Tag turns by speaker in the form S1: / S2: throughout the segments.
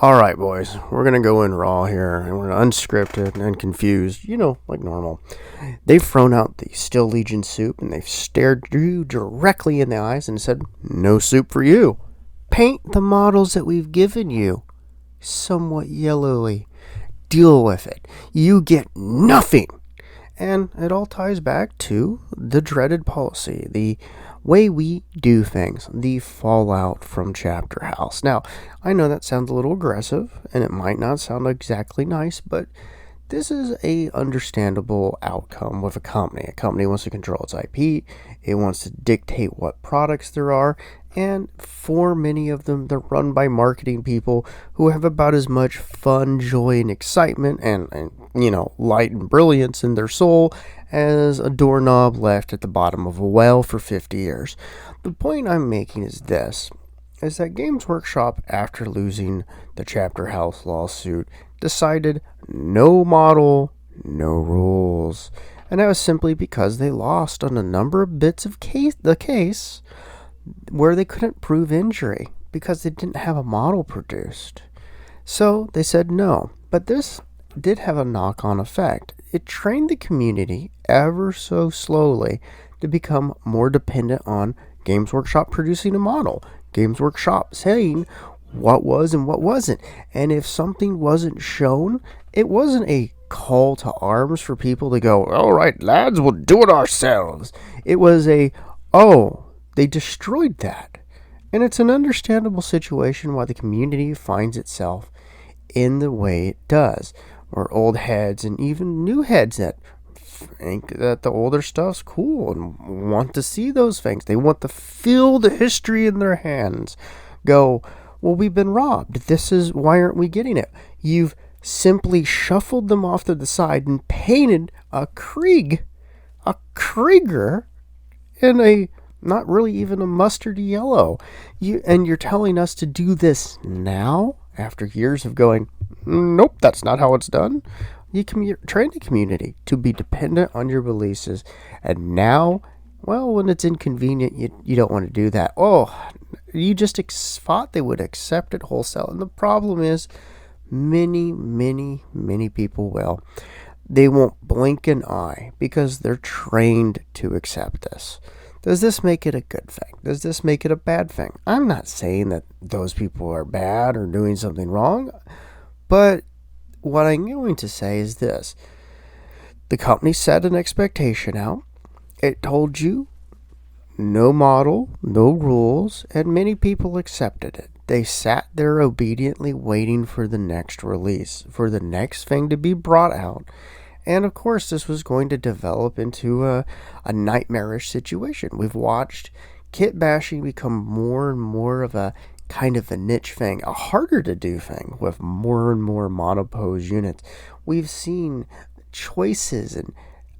S1: All right, boys, we're going to go in raw here, and we're unscripted and confused, like normal. They've thrown out the Still Legion soup, and they've stared you directly in the eyes and said, no soup for you. Paint the models that we've given you somewhat yellowy. Deal with it. You get nothing. And it all ties back to the dreaded policy, the way we do things, the fallout from Chapter House. Now, I know that sounds a little aggressive, and it might not sound exactly nice, but this is a understandable outcome with a company. A company wants to control its IP, it wants to dictate what products there are, and for many of them, they're run by marketing people who have about as much fun, joy, and excitement and light and brilliance in their soul as a doorknob left at the bottom of a well for 50 years. The point I'm making is this, is that Games Workshop, after losing the Chapter House lawsuit, decided no model, no rules. And that was simply because they lost on a number of bits of the case where they couldn't prove injury because they didn't have a model produced. So they said no. But this did have a knock-on effect. It trained the community ever so slowly to become more dependent on Games Workshop producing a model. Games Workshop saying what was and what wasn't. And if something wasn't shown, it wasn't a call to arms for people to go, all right, lads, we'll do it ourselves. It was they destroyed that. And it's an understandable situation why the community finds itself in the way it does, where old heads and even new heads that think that the older stuff's cool and want to see those things. They want to feel the history in their hands. Go, well, we've been robbed. Why aren't we getting it? You've simply shuffled them off to the side and painted a Krieger in a not really even a mustardy yellow. You're telling us to do this now after years of going, nope, that's not how it's done. You train the community to be dependent on your releases, and now, well, when it's inconvenient, you don't want to do that. You just thought they would accept it wholesale, and the problem is many, many, many people will. They won't blink an eye because they're trained to accept this. Does this make it a good thing? Does this make it a bad thing? I'm not saying that those people are bad or doing something wrong, but what I'm going to say is this. The company set an expectation out. It told you no model, no rules, and many people accepted it. They sat there obediently waiting for the next release, for the next thing to be brought out. And of course, this was going to develop into a nightmarish situation. We've watched kit bashing become more and more of a kind of a niche thing, a harder to do thing with more and more monopose units. We've seen choices and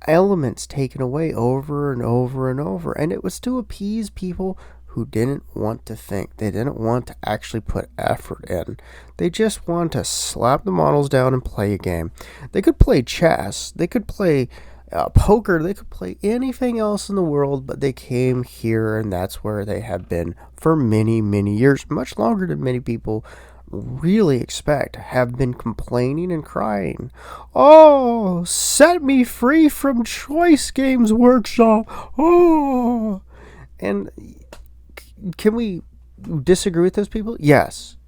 S1: elements taken away over and over and over, and it was to appease people who didn't want to think. They didn't want to actually put effort in. They just want to slap the models down and play a game. They could play chess, they could play poker, they could play anything else in the world, but they came here, and that's where they have been for many, many years, much longer than many people really expect, have been complaining and crying. Oh, set me free from Choice Games Workshop. Oh. And can we disagree with those people? Yes.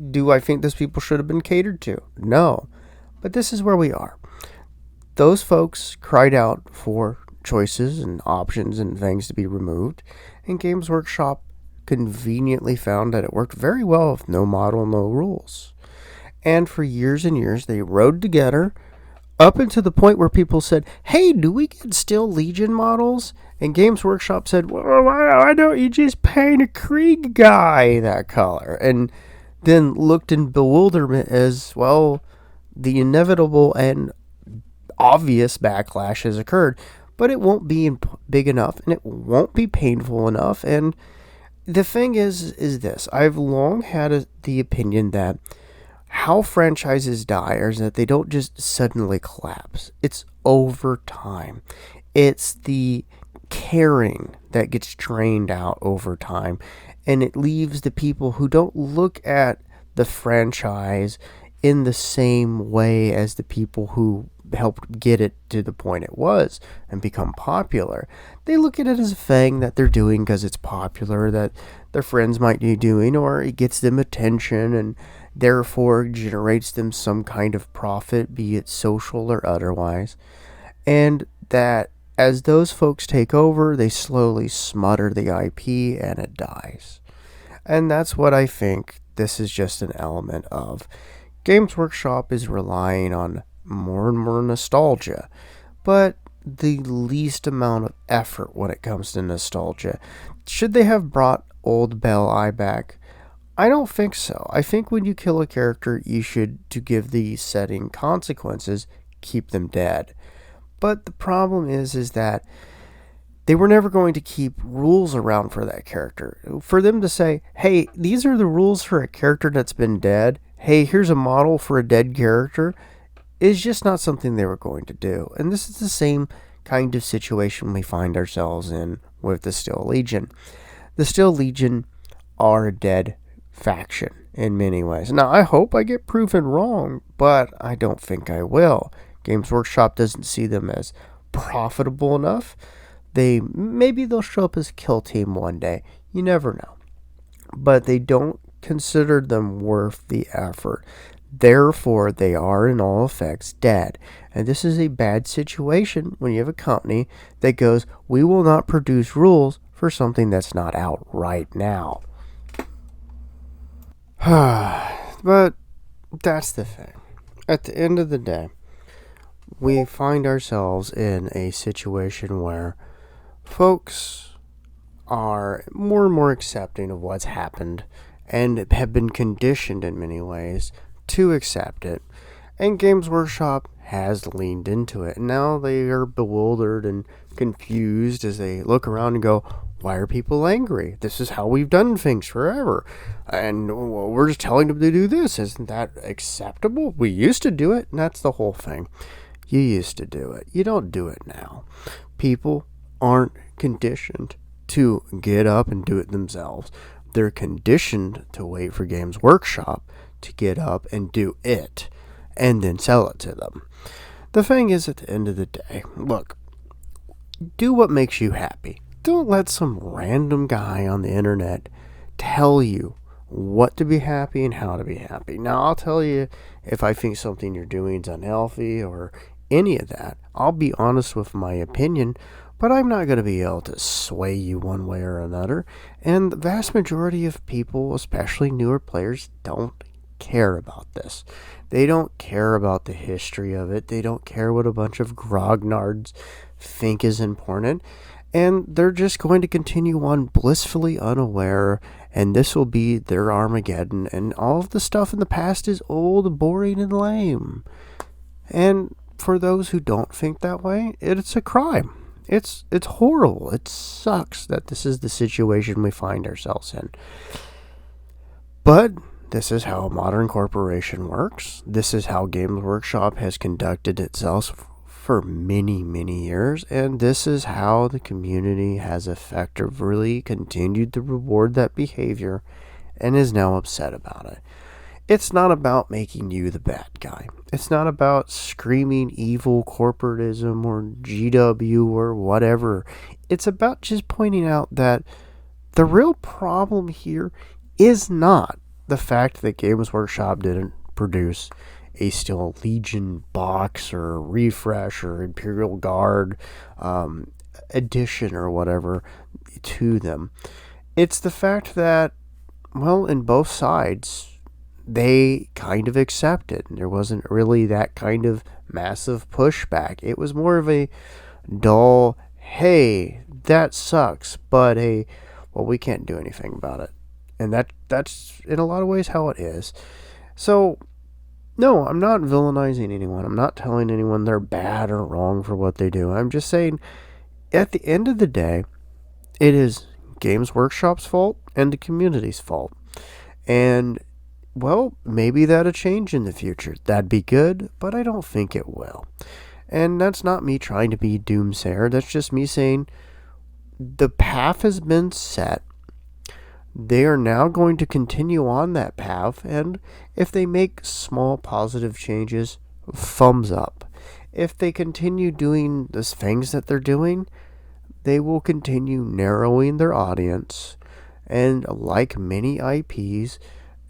S1: Do I think those people should have been catered to? No. But this is where we are. Those folks cried out for choices and options and things to be removed, and Games Workshop conveniently found that it worked very well with no model, no rules. And for years and years, they rode together up until the point where people said, hey, do we get Still Legion models? And Games Workshop said, well, why don't you just paint a Krieg guy that color? And then looked in bewilderment as, well, the inevitable and obvious backlash has occurred, but it won't be big enough, and it won't be painful enough. And the thing is this. I've long had the opinion that how franchises die is that they don't just suddenly collapse. It's over time. It's the caring that gets drained out over time, and it leaves the people who don't look at the franchise in the same way as the people who helped get it to the point it was and become popular. They look at it as a thing that they're doing because it's popular, that their friends might be doing, or it gets them attention and therefore generates them some kind of profit, be it social or otherwise. And that as those folks take over, they slowly smother the IP and it dies. And that's what I think this is just an element of. Games Workshop is relying on more and more nostalgia, but the least amount of effort when it comes to nostalgia. Should they have brought old Belle Eye back? I don't think so. I think when you kill a character, you should, to give the setting consequences, keep them dead. But the problem is that they were never going to keep rules around for that character. For them to say, hey, these are the rules for a character that's been dead. Hey, here's a model for a dead character, is just not something they were going to do. And this is the same kind of situation we find ourselves in with the Steel Legion. The Steel Legion are a dead faction in many ways. Now, I hope I get proven wrong, but I don't think I will. Games Workshop doesn't see them as profitable enough. Maybe they'll show up as a kill team one day. You never know. But they don't consider them worth the effort. Therefore, they are in all effects dead. And this is a bad situation when you have a company that goes, we will not produce rules for something that's not out right now. But that's the thing. At the end of the day, we find ourselves in a situation where folks are more and more accepting of what's happened and have been conditioned in many ways to accept it. And Games Workshop has leaned into it. And now they are bewildered and confused as they look around and go, why are people angry? This is how we've done things forever. And we're just telling them to do this. Isn't that acceptable? We used to do it, and that's the whole thing. You used to do it. You don't do it now. People aren't conditioned to get up and do it themselves. They're conditioned to wait for Games Workshop to get up and do it and then sell it to them. The thing is, at the end of the day, look, do what makes you happy. Don't let some random guy on the internet tell you what to be happy and how to be happy. Now, I'll tell you if I think something you're doing is unhealthy or any of that. I'll be honest with my opinion, but I'm not going to be able to sway you one way or another. And the vast majority of people, especially newer players, don't care about this. They don't care about the history of it. They don't care what a bunch of grognards think is important. And they're just going to continue on blissfully unaware, and this will be their Armageddon, and all of the stuff in the past is old, boring, and lame. And for those who don't think that way, it's a crime. It's horrible. It sucks that this is the situation we find ourselves in. But this is how a modern corporation works. This is how Games Workshop has conducted itself for many, many years, and this is how the community has effectively continued to reward that behavior and is now upset about it. It's not about making you the bad guy. It's not about screaming evil corporatism or GW or whatever. It's about just pointing out that the real problem here is not the fact that Games Workshop didn't produce a Steel Legion box or a refresh or Imperial Guard edition or whatever to them. It's the fact that, well, in both sides, they kind of accepted. There wasn't really that kind of massive pushback. It was more of a dull, hey, that sucks, but hey, well, we can't do anything about it. And that's in a lot of ways how it is. So, no, I'm not villainizing anyone. I'm not telling anyone they're bad or wrong for what they do. I'm just saying, at the end of the day, it is Games Workshop's fault and the community's fault. And, well, maybe that'll change in the future. That'd be good, but I don't think it will. And that's not me trying to be doomsayer. That's just me saying the path has been set. they are now going to continue on that path, and if they make small positive changes, thumbs up. If they continue doing the things that they're doing, they will continue narrowing their audience, and like many IPs,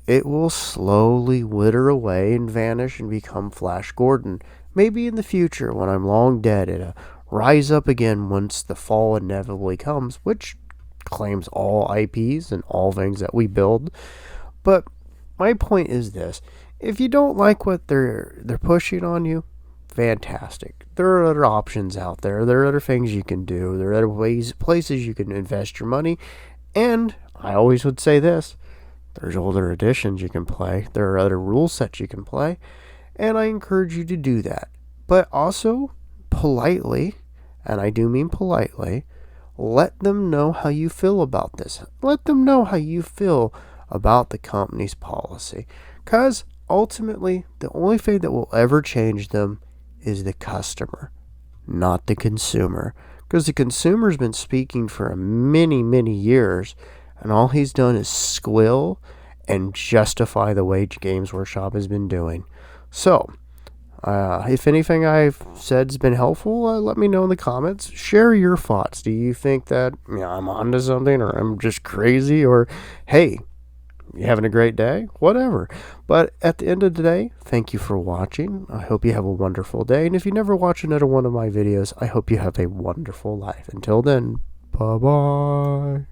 S1: it will slowly wither away and vanish and become Flash Gordon. Maybe in the future, when I'm long dead, it'll rise up again once the fall inevitably comes, which claims all IPs and all things that we build. But my point is this: if you don't like what they're pushing on you, fantastic. There are other options out there. There are other things you can do. There are other places you can invest your money. And I always would say this: there's older editions you can play. There are other rule sets you can play. And I encourage you to do that. But also, politely, and I do mean politely, let them know how you feel about this. Let them know how you feel about the company's policy. Because ultimately, the only thing that will ever change them is the customer, not the consumer. Because the consumer's been speaking for many, many years, and all he's done is squill and justify the way Games Workshop has been doing. So, if anything I've said has been helpful, let me know in the comments. Share your thoughts. Do you think that I'm onto something, or I'm just crazy, or hey, you having a great day? Whatever. But at the end of the day, thank you for watching. I hope you have a wonderful day. And if you never watch another one of my videos, I hope you have a wonderful life. Until then, bye-bye.